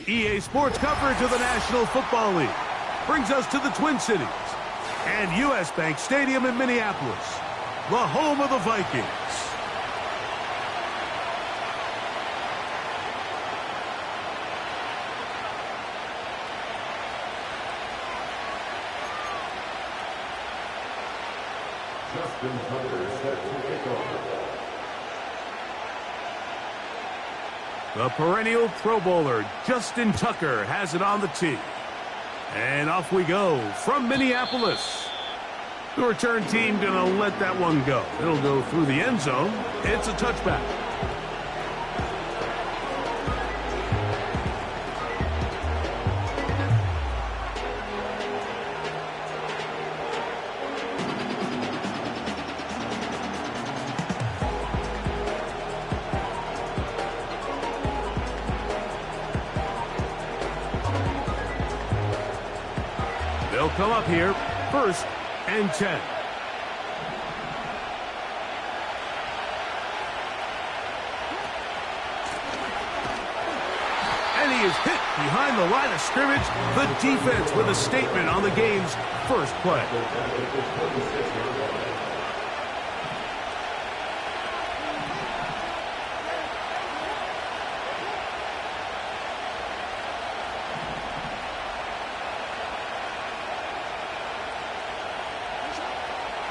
EA Sports coverage of the National Football League brings us to the Twin Cities and U.S. Bank Stadium in Minneapolis, the home of the Vikings. Justin Tucker set to kick off. The perennial Pro Bowler, Justin Tucker, has it on the tee. And off we go from Minneapolis. The return team going to let that one go. It'll go through the end zone. It's a touchback. They'll come up here, 1st and 10. And he is hit behind the line of scrimmage. The defense with a statement on the game's first play.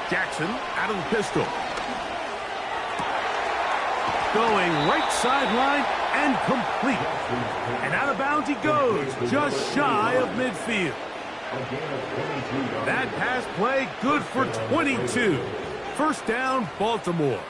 Jackson out of the pistol. Going right sideline and complete. And out of bounds he goes, just shy of midfield. That pass play good for 22. 1st down, Baltimore.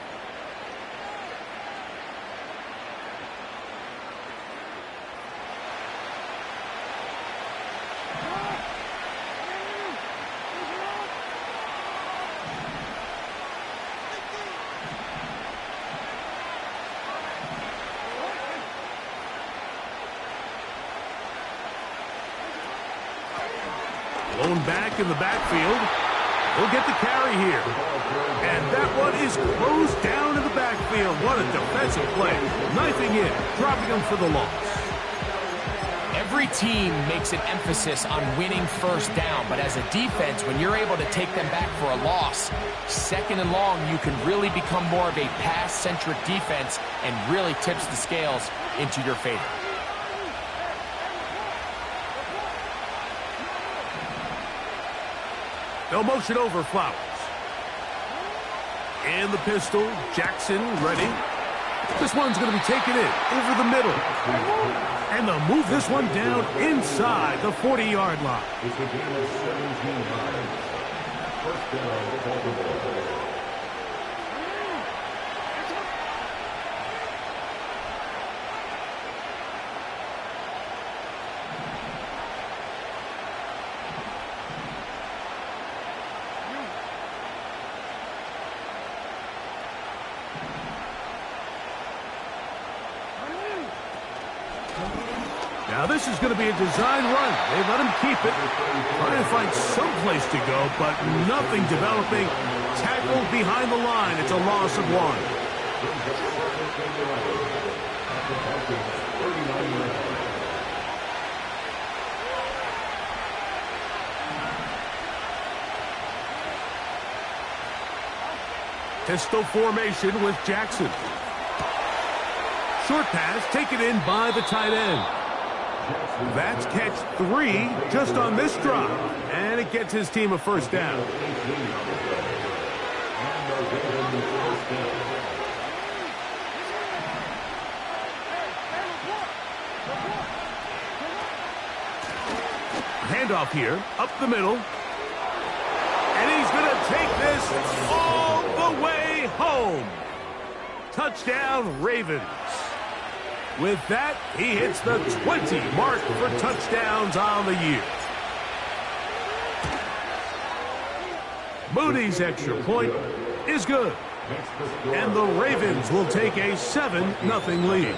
Blown back in the backfield. He'll get the carry here. And that one is closed down in the backfield. What a defensive play. Knifing in, dropping him for the loss. Every team makes an emphasis on winning 1st down, but as a defense, when you're able to take them back for a loss, 2nd and long, you can really become more of a pass-centric defense and really tips the scales into your favor. No motion over Flowers. In the pistol, Jackson ready. This one's going to be taken in over the middle. And they'll move this one down inside the 40-yard line. It's a game of 17 yards. 1st down, Baltimore. Now this is going to be a design run. They let him keep it. Trying to find some place to go, but nothing developing. Tackled behind the line. It's a loss of 1. Pistol formation with Jackson. Short pass taken in by the tight end. That's catch 3 just on this drive. And it gets his team a 1st down. Handoff here, up the middle. And he's going to take this all the way home. Touchdown, Ravens. With that, he hits the 20 mark for touchdowns on the year. Moody's extra point is good. And the Ravens will take a 7-0 lead.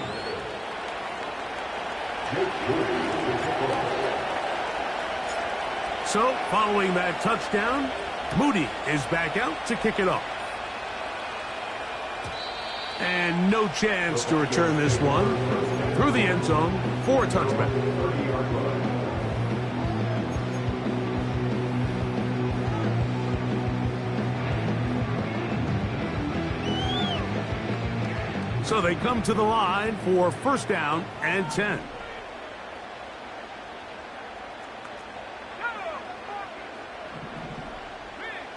So, following that touchdown, Moody is back out to kick it off. And no chance to return this one through the end zone for a touchback. So they come to the line for first down and 10.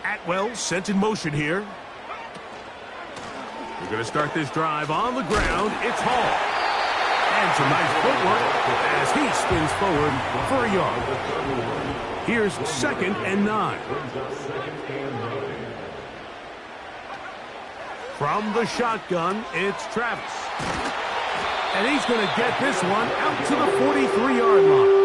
Atwell sent in motion here. We're going to start this drive on the ground. It's Hall. And some nice footwork as he spins forward for a yard. Here's 2nd and 9. From the shotgun, it's Travis. And he's going to get this one out to the 43-yard line.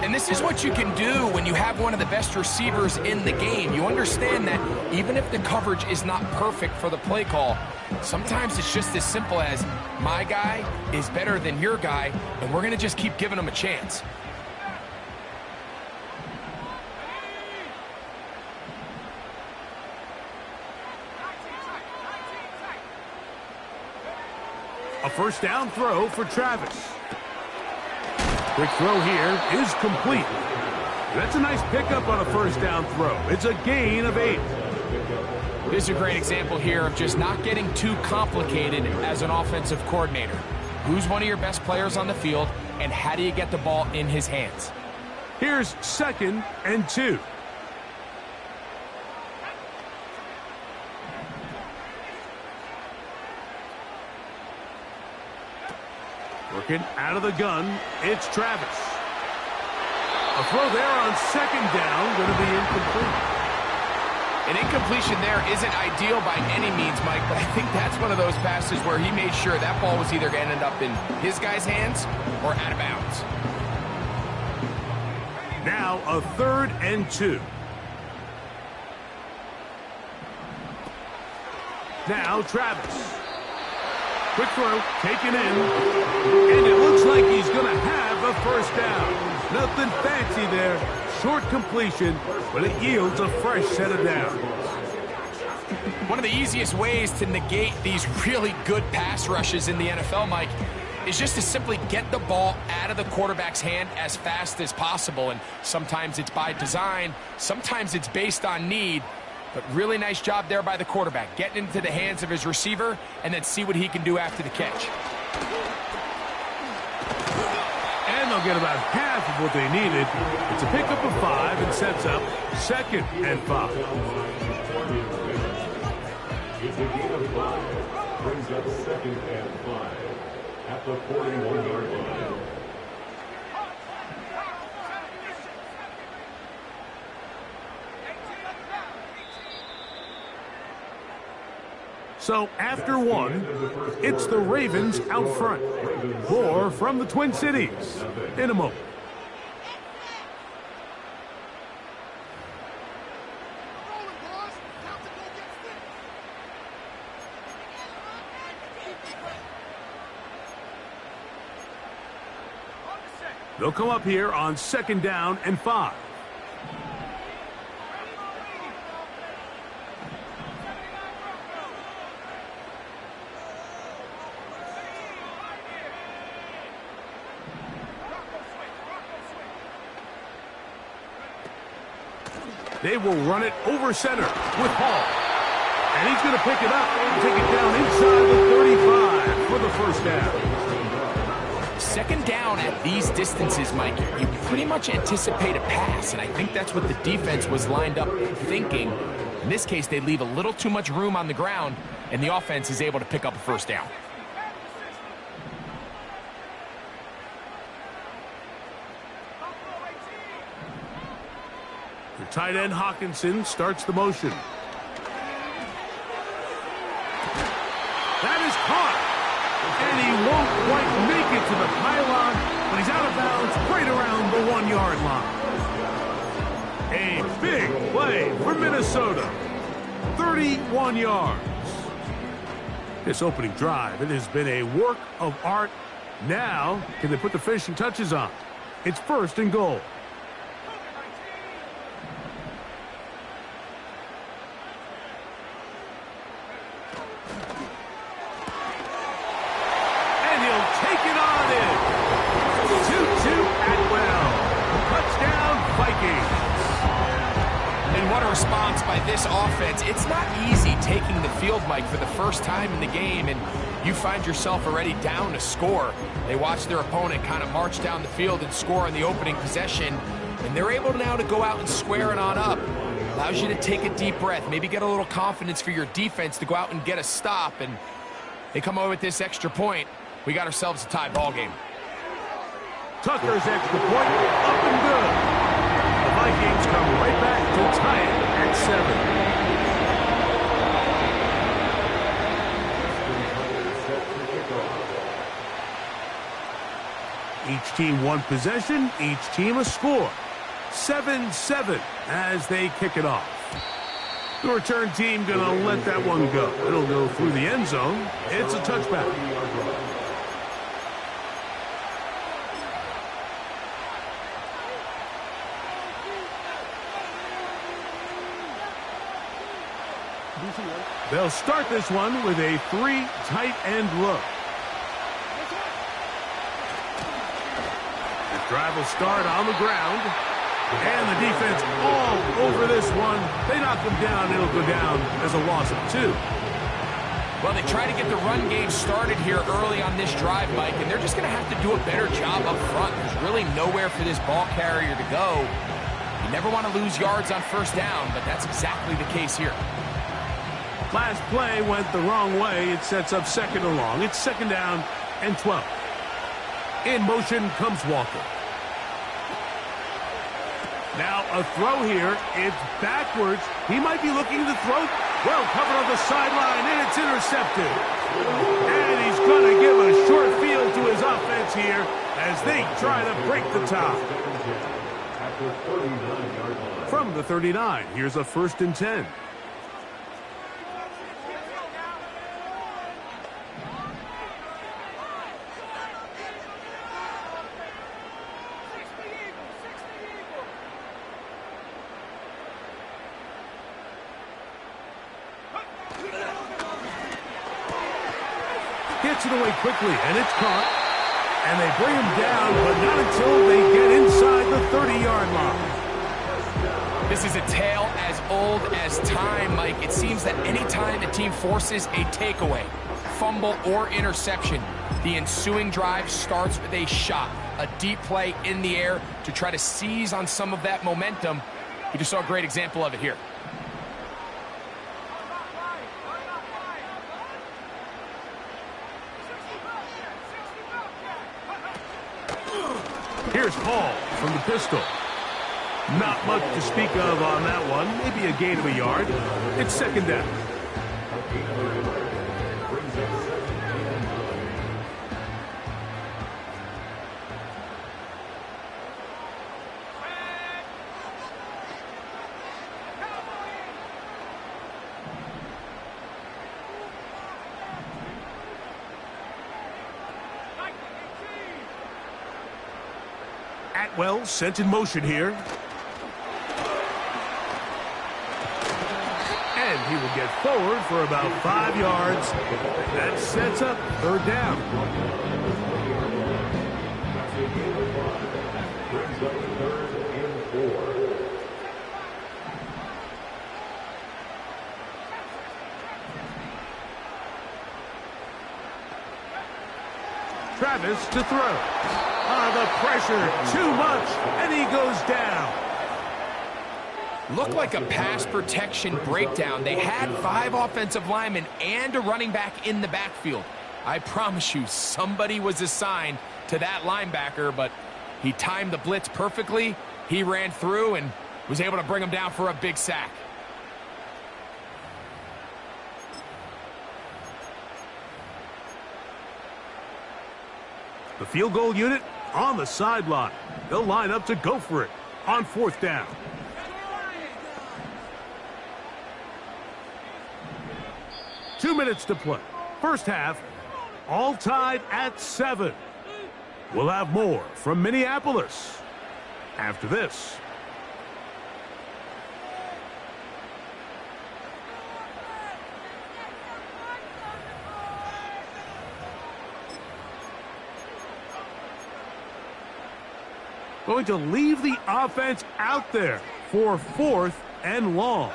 And this is what you can do when you have one of the best receivers in the game. You understand that even if the coverage is not perfect for the play call, sometimes it's just as simple as my guy is better than your guy, and we're going to just keep giving him a chance. A first down throw for Travis. Quick throw here is complete. That's a nice pickup on a first down throw. It's a gain of 8. This is a great example here of just not getting too complicated as an offensive coordinator. Who's one of your best players on the field, and how do you get the ball in his hands? Here's 2nd and 2. Working out of the gun, it's Travis. A throw there on 2nd down, going to be incomplete. An incompletion there isn't ideal by any means, Mike, but I think that's one of those passes where he made sure that ball was either going to end up in his guy's hands or out of bounds. Now a 3rd and 2. Now Travis. Quick throw, taken in, and it looks like he's going to have a first down. Nothing fancy there, short completion, but it yields a fresh set of downs. One of the easiest ways to negate these really good pass rushes in the NFL, Mike, is just to simply get the ball out of the quarterback's hand as fast as possible. And sometimes it's by design, sometimes it's based on need. But really nice job there by the quarterback, getting into the hands of his receiver and then see what he can do after the catch. And they'll get about half of what they needed. It's a pickup of 5 and sets up 2nd and 5. It's a gain of 5. Brings up 2nd and 5 at the 41-yard line. So after 1, it's the Ravens out front. More from the Twin Cities in a moment. They'll come up here on 2nd down and 5. They will run it over center with Hall. And he's going to pick it up and take it down inside the 35 for the first down. 2nd down at these distances, Mike, you pretty much anticipate a pass, and I think that's what the defense was lined up thinking. In this case, they leave a little too much room on the ground, and the offense is able to pick up a first down. The tight end Hawkinson starts the motion. That is caught. And he won't quite make it to the pylon, but he's out of bounds right around the 1-yard line. A big play for Minnesota. 31 yards. This opening drive, it has been a work of art. Now, can they put the finishing touches on? It's 1st and goal. by this offense. It's not easy taking the field, Mike, for the first time in the game, and you find yourself already down to score. They watch their opponent kind of march down the field and score on the opening possession, and they're able now to go out and square it on up. Allows you to take a deep breath, maybe get a little confidence for your defense to go out and get a stop, and they come over with this extra point. We got ourselves a tie ball game. Tucker's extra point, up and good. The Vikings come right back to tie it at 7. Each team one possession, each team a score. 7-7 as they kick it off. The return team gonna let that one go. It'll go through the end zone. It's a touchback. They'll start this one with a 3 tight end look. The drive will start on the ground. And the defense all over this one. They knock him down. It'll go down as a loss of 2. Well, they try to get the run game started here early on this drive, Mike, and they're just going to have to do a better job up front. There's really nowhere for this ball carrier to go. You never want to lose yards on first down, but that's exactly the case here. Last play went the wrong way. It sets up second and long. It's second down and 12. In motion comes Walker. Now a throw here. It's backwards. He might be looking to throw. Well covered on the sideline, and it's intercepted. And he's going to give a short field to his offense here as they try to break the tie. From the 39, here's a 1st and 10. Gets it away quickly, and it's caught. And they bring him down, but not until they get inside the 30-yard line. This is a tale as old as time, Mike. It seems that any time a team forces a takeaway, fumble, or interception, the ensuing drive starts with a shot, a deep play in the air to try to seize on some of that momentum. We just saw a great example of it here. Here's Hall from the pistol. Not much to speak of on that one. Maybe a gain of a yard. It's second down. Atwell sent in motion here. And he will get forward for about 5 yards. That sets up third down. Travis to throw. The pressure, too much, and he goes down. Looked like a pass protection breakdown. They had 5 offensive linemen and a running back in the backfield. I promise you, somebody was assigned to that linebacker, but he timed the blitz perfectly. He ran through and was able to bring him down for a big sack. The field goal unit on the sideline. They'll line up to go for it on 4th down. Two minutes to play. First half, all tied at 7. We'll have more from Minneapolis after this. Going to leave the offense out there for 4th and long.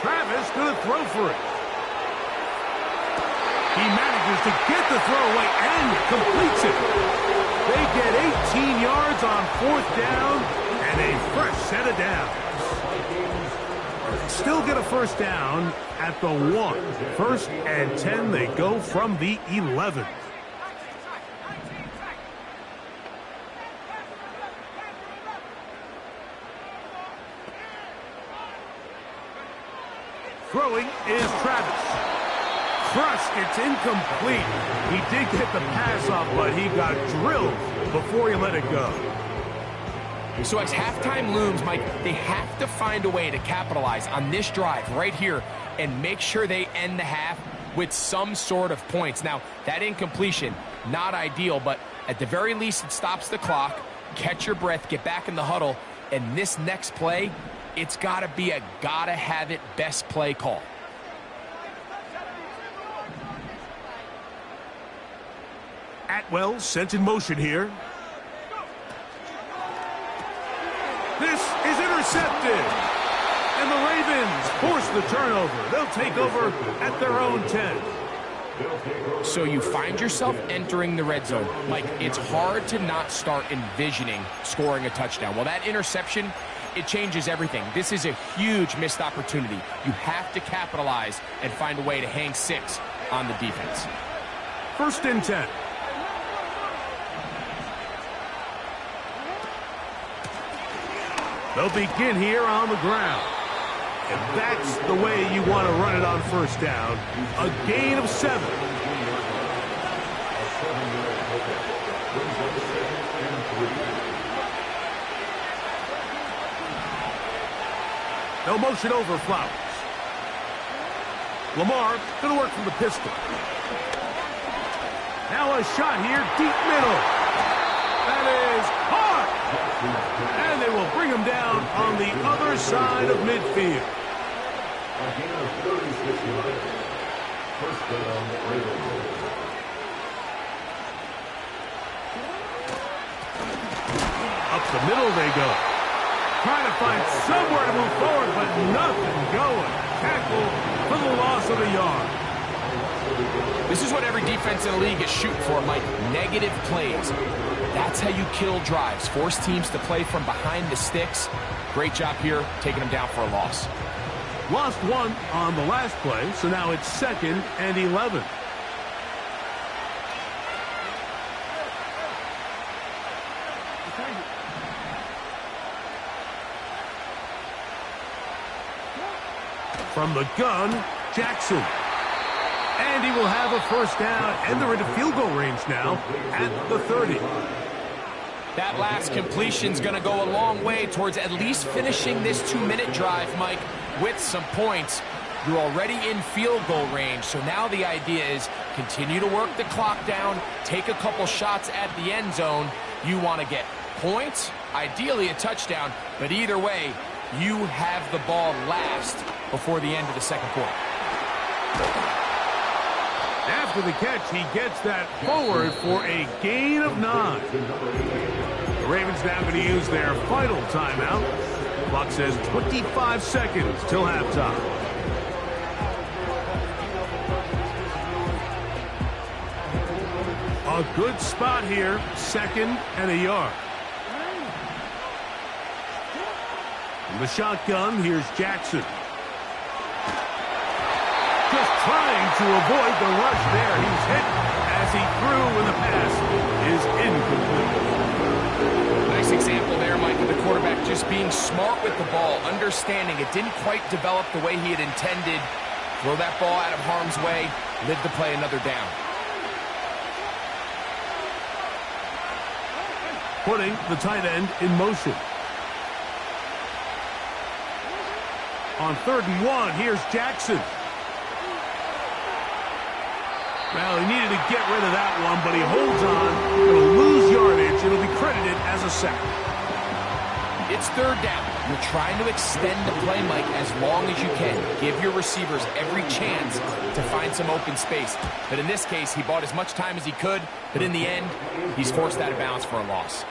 Travis going to throw for it. He manages to get the throw away and completes it. They get 18 yards on 4th down and a fresh set of downs. Still get a first down at the 1. 1st and 10, they go from the 11. Throwing is Travis. Crushed, it's incomplete. He did get the pass off, but he got drilled before he let it go. So as halftime looms, Mike, they have to find a way to capitalize on this drive right here and make sure they end the half with some sort of points. Now, that incompletion, not ideal, but at the very least it stops the clock. Catch your breath, get back in the huddle, and this next play, it's got to be a gotta-have-it best play call. Atwell sent in motion here. This is intercepted. And the Ravens force the turnover. They'll take over at their own 10. So you find yourself entering the red zone. Mike, it's hard to not start envisioning scoring a touchdown. Well, that interception, it changes everything. This is a huge missed opportunity. You have to capitalize and find a way to hang 6 on the defense. 1st and 10. They'll begin here on the ground. And that's the way you want to run it on 1st down. A gain of 7. No motion over Flowers. Lamar going to work from the pistol. Now a shot here, deep middle. That is hard. And they will bring him down on the other side of midfield. A gain of 36 yards. 1st down, Ravens. Up the middle they go. Trying to find somewhere to move forward, but nothing going. Tackle for the loss of a yard. This is what every defense in the league is shooting for, Mike. Negative plays. That's how you kill drives. Force teams to play from behind the sticks. Great job here, taking them down for a loss. Lost 1 on the last play, so now it's 2nd and 11. From the gun, Jackson. And he will have a first down, and they're into field goal range now at the 30. That last completion's going to go a long way towards at least finishing this 2-minute drive, Mike, with some points. You're already in field goal range, so now the idea is continue to work the clock down, take a couple shots at the end zone. You want to get points, ideally a touchdown, but either way, you have the ball last before the end of the 2nd quarter. After the catch, he gets that forward for a gain of 9. The Ravens now going to use their final timeout. Clock says 25 seconds till halftime. A good spot here, 2nd and a yard. From the shotgun, here's Jackson. Just trying to avoid the rush there. He's hit as he threw when the pass is incomplete. Nice example there, Mike, of the quarterback just being smart with the ball, understanding it didn't quite develop the way he had intended. Throw that ball out of harm's way, live to play another down. Putting the tight end in motion. On 3rd and 1, here's Jackson. Well, he needed to get rid of that one, but he holds on. Going to lose yardage. It'll be credited as a sack. It's 3rd down. You're trying to extend the play, Mike, as long as you can. Give your receivers every chance to find some open space. But in this case, he bought as much time as he could, but in the end, he's forced out of bounds for a loss.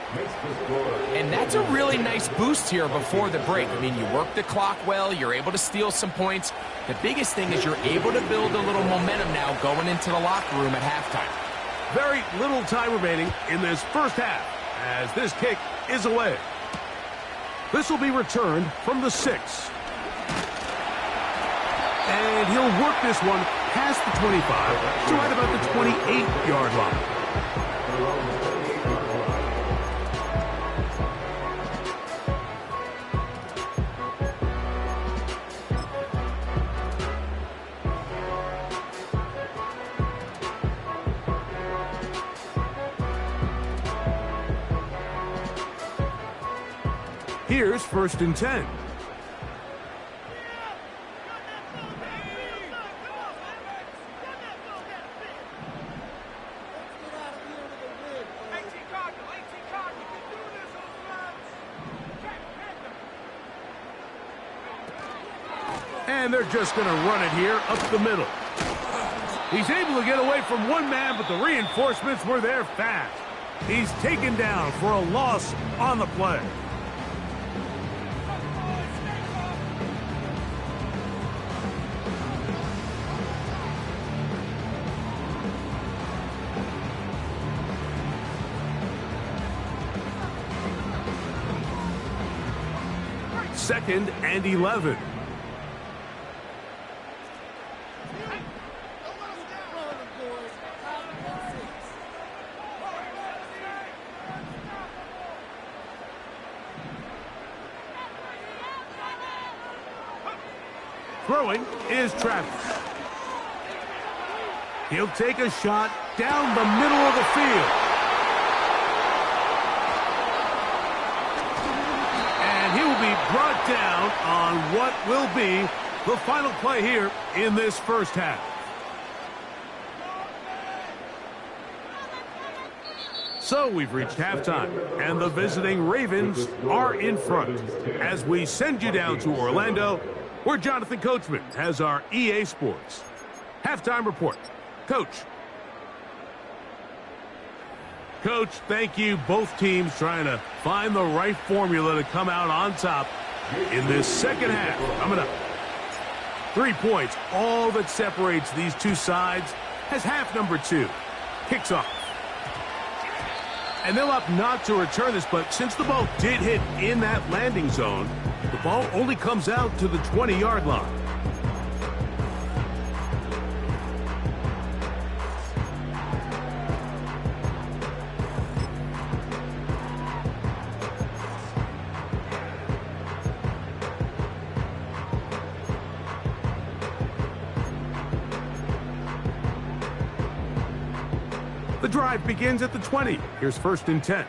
And that's a really nice boost here before the break. I mean, you work the clock well, you're able to steal some points. The biggest thing is you're able to build a little momentum now going into the locker room at halftime. Very little time remaining in this first half as this kick is away. This will be returned from the 6. And he'll work this one past the 25 to right about the 28-yard line. Here's 1st and 10. And they're just going to run it here up the middle. He's able to get away from one man, but the reinforcements were there fast. He's taken down for a loss on the play. Second and 11. Throwing is Travis. He'll take a shot down the middle of the field. And he will be brought down on what will be the final play here in this first half. So we've reached halftime, and the visiting Ravens are in front. As we send you down to Orlando, where Jonathan Coachman has our EA Sports halftime report. Coach. Coach, thank you. Both teams trying to find the right formula to come out on top in this second half. Coming up. 3 points, all that separates these two sides, as half number 2 kicks off. And they'll opt not to return this, but since the ball did hit in that landing zone, the ball only comes out to the 20-yard line. The drive begins at the 20. Here's 1st and 10.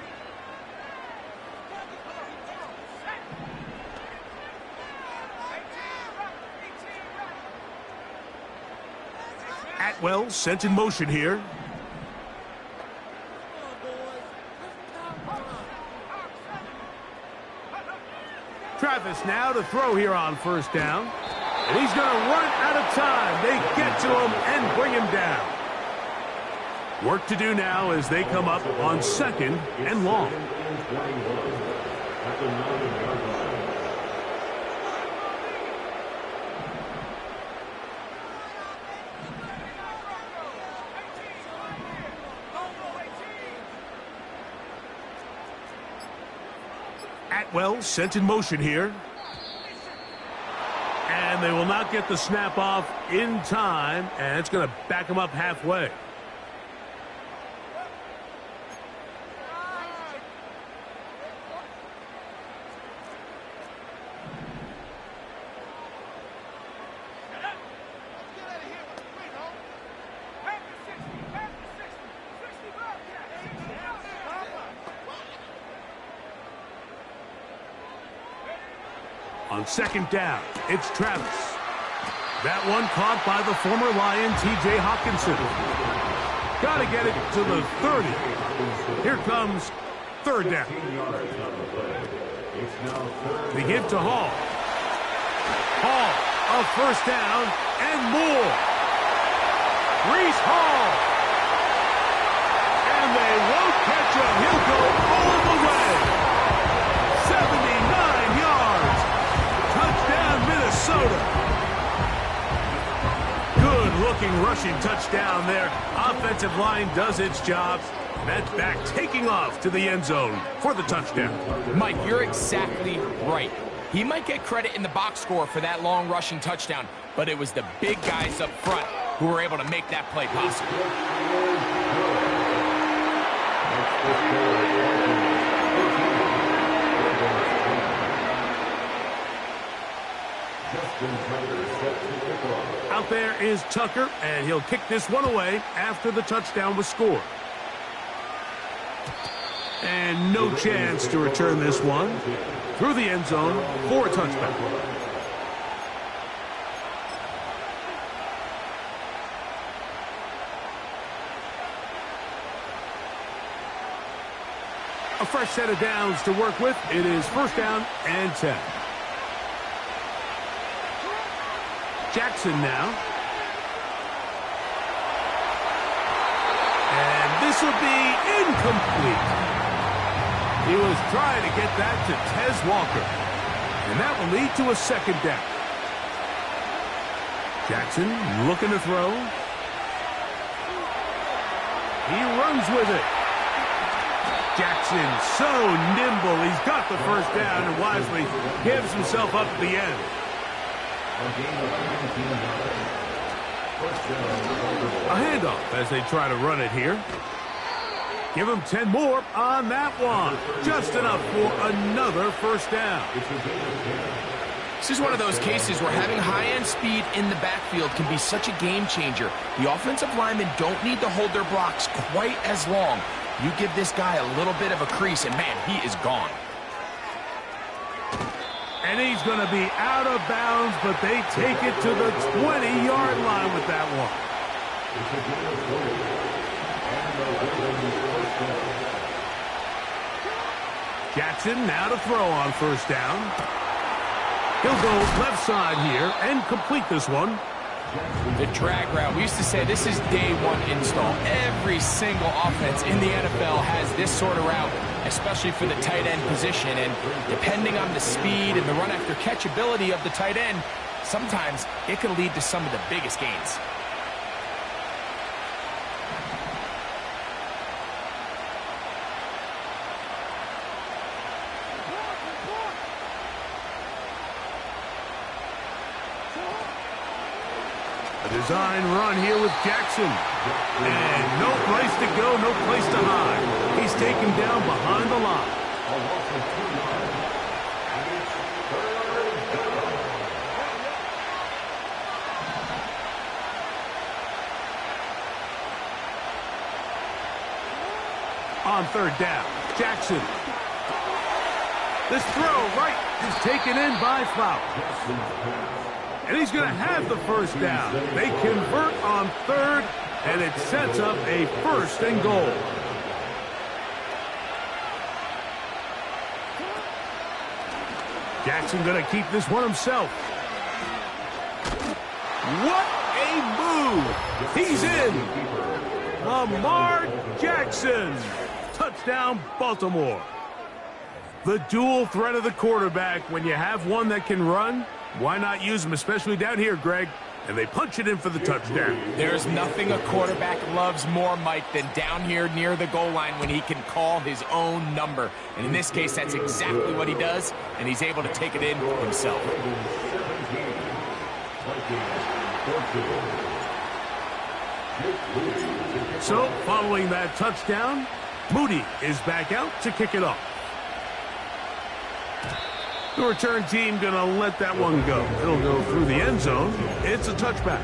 Atwell sent in motion here. Travis now to throw here on 1st down. And he's going to run out of time. They get to him and bring him down. Work to do now as they come up on 2nd and long. Atwell sent in motion here. And they will not get the snap off in time, and it's going to back them up halfway. On 2nd down, it's Travis. That one caught by the former Lion, T.J. Hawkinson. Got to get it to the 30. Here comes 3rd down. It's now third. The give to Hall. Hall, a first down and more. Breece Hall. And they won't catch him. He'll go all the way. 79 yards. Touchdown, Minnesota. Good-looking rushing touchdown there. Offensive line does its job. That's back taking off to the end zone for the touchdown. Mike, you're exactly right. He might get credit in the box score for that long rushing touchdown, but it was the big guys up front who were able to make that play possible. Out there is Tucker, and he'll kick this one away after the touchdown was scored. And no chance to return this one through the end zone for a touchback. A fresh set of downs to work with. It is first down and 10. Jackson now. And this will be incomplete. He was trying to get that to Tez Walker. And that will lead to a second down. Jackson looking to throw. He runs with it. Jackson so nimble. He's got the first down and wisely gives himself up at the end. A handoff as they try to run it here. Give him 10 more on that one. Just enough for another first down. This is one of those cases where having high-end speed in the backfield can be such a game changer. The offensive linemen don't need to hold their blocks quite as long. You give this guy a little bit of a crease, and man, he is gone. And he's going to be out of bounds, but they take it to the 20-yard line with that one. Jackson now to throw on first down. He'll go left side here and complete this one. The drag route. We used to say this is day one install. Every single offense in the NFL has this sort of route, especially for the tight end position. And depending on the speed and the run after catch ability of the tight end, sometimes it can lead to some of the biggest gains. A design run here with Jackson. And no place to go, no place to hide. He's taken down behind the line. On third down, Jackson. This throw right is taken in by Flowers. And he's going to have the first down. They convert on third, and it sets up a first and goal. Jackson going to keep this one himself. What a move! He's in! Lamar Jackson. Touchdown, Baltimore. The dual threat of the quarterback. When you have one that can run, why not use them, especially down here, Greg? And they punch it in for the touchdown. There's nothing a quarterback loves more, Mike, than down here near the goal line when he can call his own number. And in this case, that's exactly what he does, and he's able to take it in himself. So, following that touchdown, Moody is back out to kick it off. The return team going to let that one go. It'll go through the end zone. It's a touchback.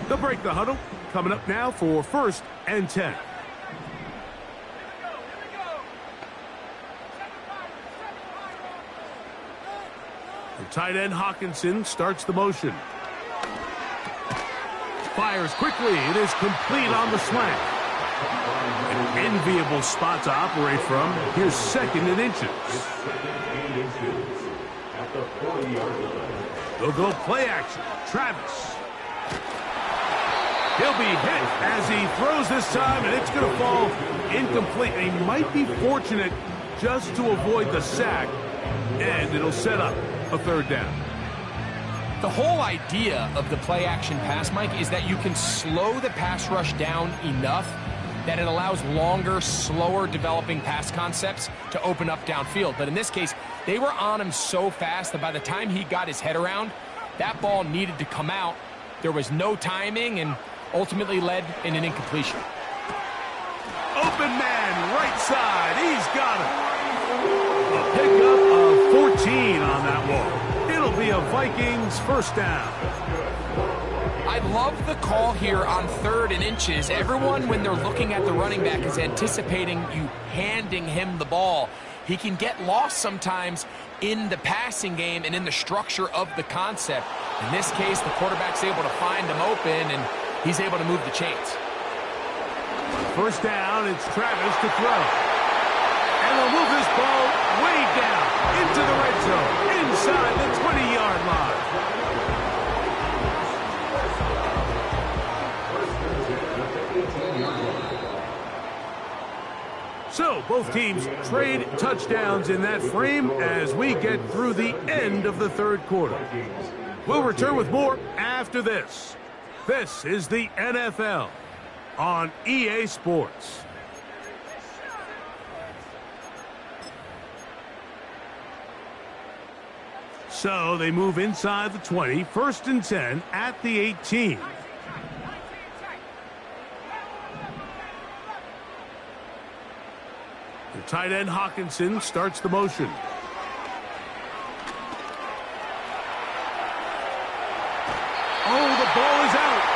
They'll break the huddle. Coming up now for first and 10. The tight end Hawkinson starts the motion. Fires quickly. It is complete on the slant. An enviable spot to operate from. Here's 2nd and inches. At the 40-yard line. They'll go play action. Travis. He'll be hit as he throws this time, and it's going to fall incomplete. And he might be fortunate just to avoid the sack, and it'll set up a 3rd down. The whole idea of the play-action pass, Mike, is that you can slow the pass rush down enough that it allows longer, slower developing pass concepts to open up downfield. But in this case, they were on him so fast that by the time he got his head around, that ball needed to come out. There was no timing and ultimately led in an incompletion. Open man, right side. He's got it. A pickup of 14 on that one. It'll be a Vikings 1st down. I love the call here on 3rd and inches. Everyone, when they're looking at the running back, is anticipating you handing him the ball. He can get lost sometimes in the passing game and in the structure of the concept. In this case, the quarterback's able to find him open, and he's able to move the chains. 1st down, it's Travis to throw. And they'll move this ball way down into the red zone, inside the 20-yard line. So, both teams trade touchdowns in that frame as we get through the end of the 3rd quarter. We'll return with more after this. This is the NFL on EA Sports. So they move inside the 20, 1st and 10 at the 18. The tight end Hawkinson starts the motion. Oh, the ball is out.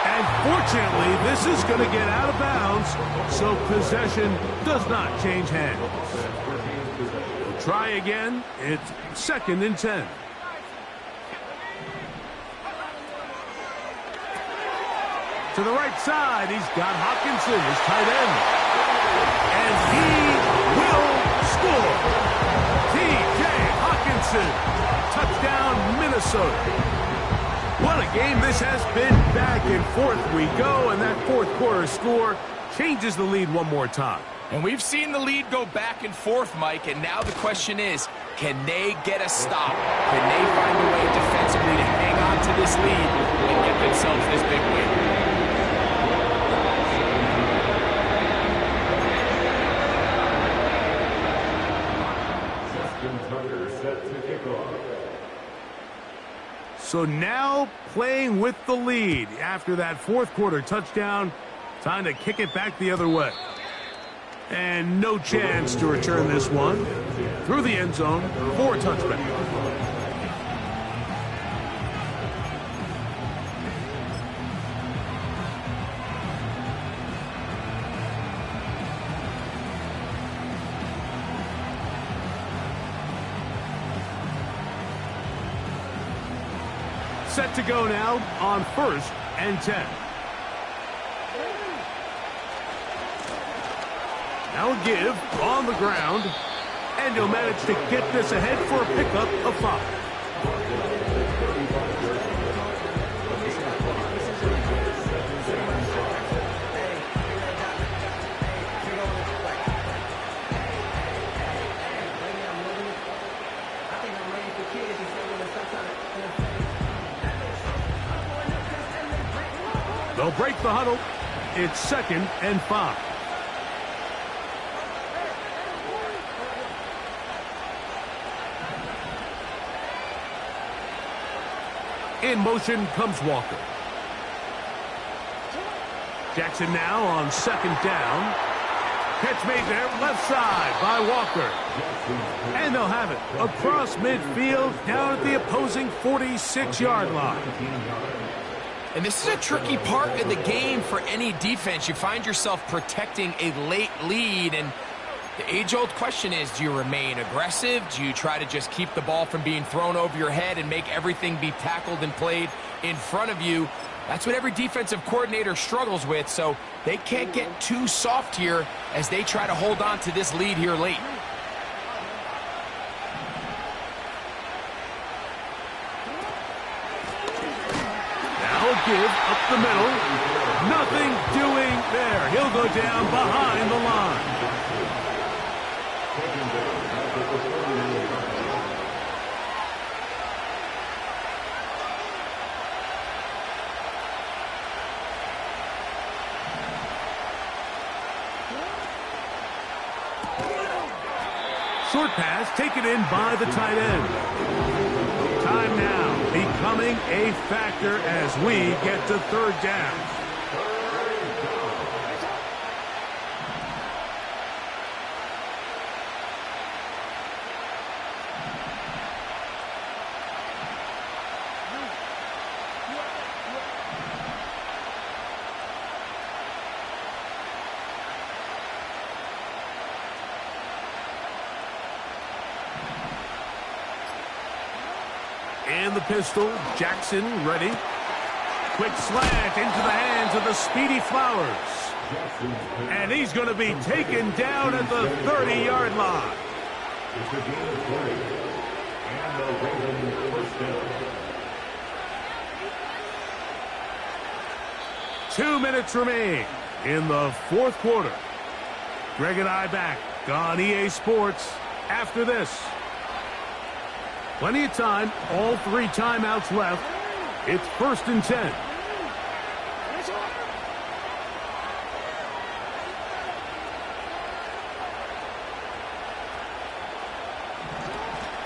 And fortunately, this is going to get out of bounds, so possession does not change hands. We'll try again. It's 2nd and 10. To the right side, he's got Hawkinson, his tight end. And he will score. T.J. Hawkinson. Touchdown, Minnesota. What a game this has been. Back and forth we go, and that 4th quarter score changes the lead one more time. And we've seen the lead go back and forth, Mike, and now the question is, can they get a stop? Can they find a way defensively to hang on to this lead and get themselves this big win? So now playing with the lead after that 4th quarter touchdown. Time to kick it back the other way. And no chance to return this one. Through the end zone for a touchback. Set to go now on 1st and 10. Now a give on the ground, and he'll manage to get this ahead for a pickup of 5. They'll break the huddle. It's 2nd and 5. In motion comes Walker. Jackson now on 2nd down. Catch made there, left side by Walker. And they'll have it across midfield down at the opposing 46-yard line. And this is a tricky part of the game for any defense. You find yourself protecting a late lead, and The age-old question is, do you remain aggressive? Do you try to just keep the ball from being thrown over your head and make everything be tackled and played in front of you? That's what every defensive coordinator struggles with, so they can't get too soft here as they try to hold on to this lead here late. Now a give up the middle. Nothing doing there. He'll go down behind the line. Short pass taken in by the tight end. Time now becoming a factor as we get to third down. And the pistol, Jackson ready. Quick slant into the hands of the speedy Flowers. And he's going to be taken down at the 30-yard line. It's a gain of 3. And the Ravens first down. 2 minutes remain in the fourth quarter. Greg and I back on EA Sports after this. Plenty of time, all 3 timeouts left. It's 1st and 10.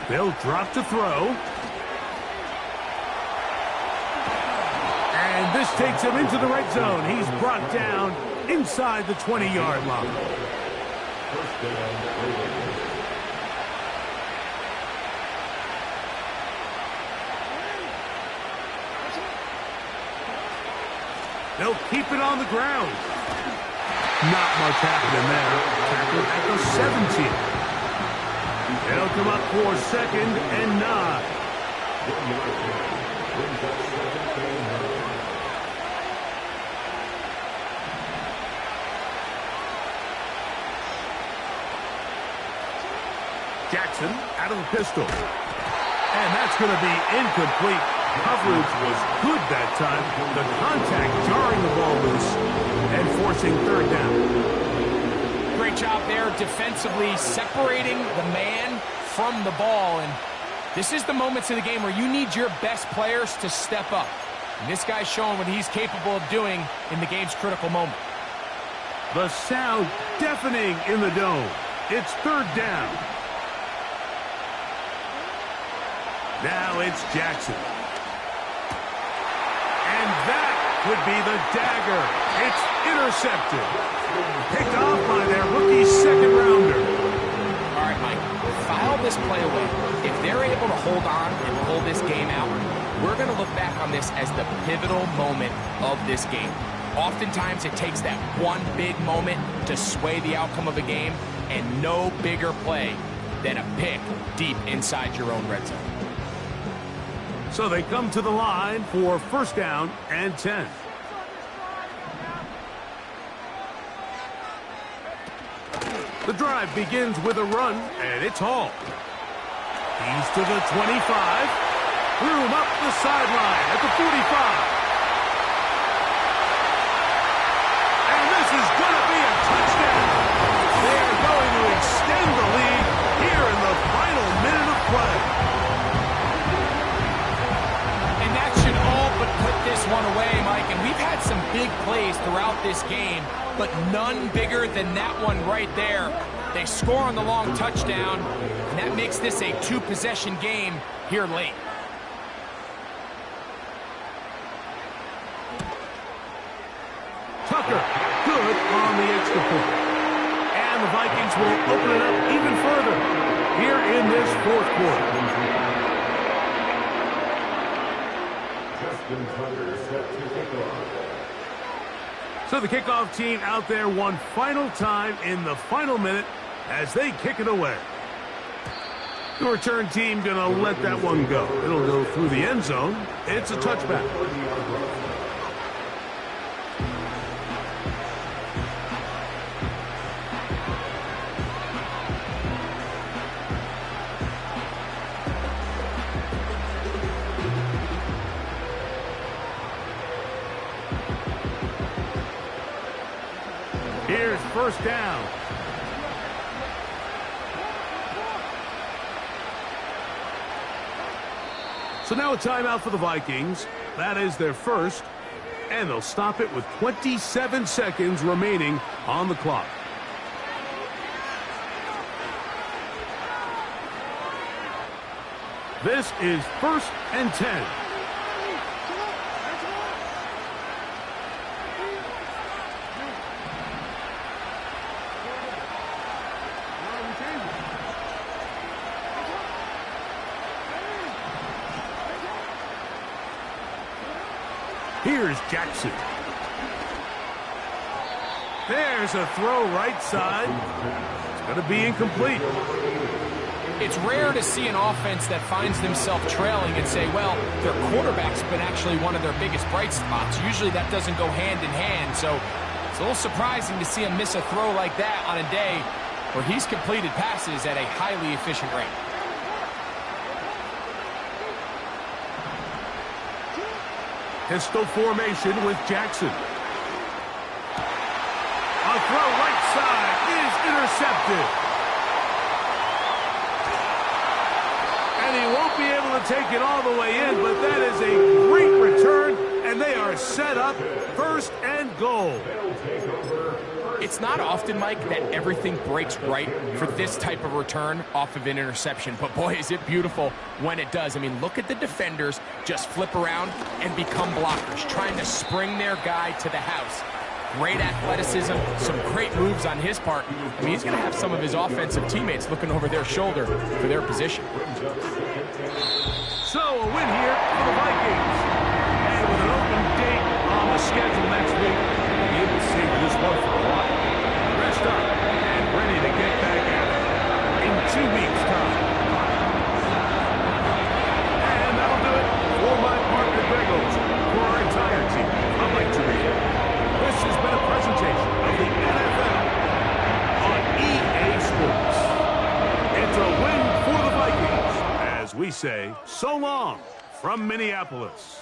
They'll drop to throw. And this takes him into the red zone. He's brought down inside the 20-yard line. First down, They'll keep it on the ground. Not much happening there. Tackle at the 17. They'll come up for 2nd and 9. Jackson out of the pistol. And that's going to be incomplete. Coverage was good that time. The contact jarring the ball loose and forcing 3rd down. Great job there defensively, separating the man from the ball. And this is the moments of the game where you need your best players to step up. And this guy's showing what he's capable of doing in the game's critical moment. The sound deafening in the dome. It's 3rd down. Now it's Jackson. And that would be the dagger. It's intercepted. Picked off by their rookie 2nd-rounder. All right, Mike, file this play away. If they're able to hold on and pull this game out, we're going to look back on this as the pivotal moment of this game. Oftentimes, it takes that one big moment to sway the outcome of a game, and no bigger play than a pick deep inside your own red zone. So they come to the line for 1st down and 10. The drive begins with a run, and it's Hall. He's to the 25. Room up the sideline at the 45. And this is going to be a touchdown. They are going to extend the lead here in the final minute of play. Put this one away, Mike, and we've had some big plays throughout this game, but none bigger than that one right there. They score on the long touchdown, and that makes this a 2-possession game here late. Tucker, good on the extra point. And the Vikings will open it up even further here in this 4th quarter. So the kickoff team out there one final time in the final minute as they kick it away. The return team going to let that one go. It'll go through the end zone. It's a touchback. Here's first down. So now a timeout for the Vikings. That is their first, and they'll stop it with 27 seconds remaining on the clock. This is 1st and 10. Here's Jackson. There's a throw right side. It's going to be incomplete. It's rare to see an offense that finds themselves trailing and say, well, their quarterback's been actually one of their biggest bright spots. Usually that doesn't go hand in hand, so it's a little surprising to see him miss a throw like that on a day where he's completed passes at a highly efficient rate. Pistol formation with Jackson. A throw right side is intercepted. And he won't be able to take it all the way in, but that is a great return, and they are set up 1st and goal. It's not often, Mike, that everything breaks right for this type of return off of an interception. But, boy, is it beautiful when it does. I mean, look at the defenders just flip around and become blockers, trying to spring their guy to the house. Great athleticism, some great moves on his part. I mean, he's going to have some of his offensive teammates looking over their shoulder for their position. So, a win here for the Vikings. And with an open date on the schedule next week, we'll be able to save this one for a while. Rest up and ready to get back at it in 2 weeks' time. And that'll do it for my partner, Greg Olsen. For our entire team, I'd like to read it. This has been a presentation of the NFL on EA Sports. It's a win for the Vikings, as we say so long from Minneapolis.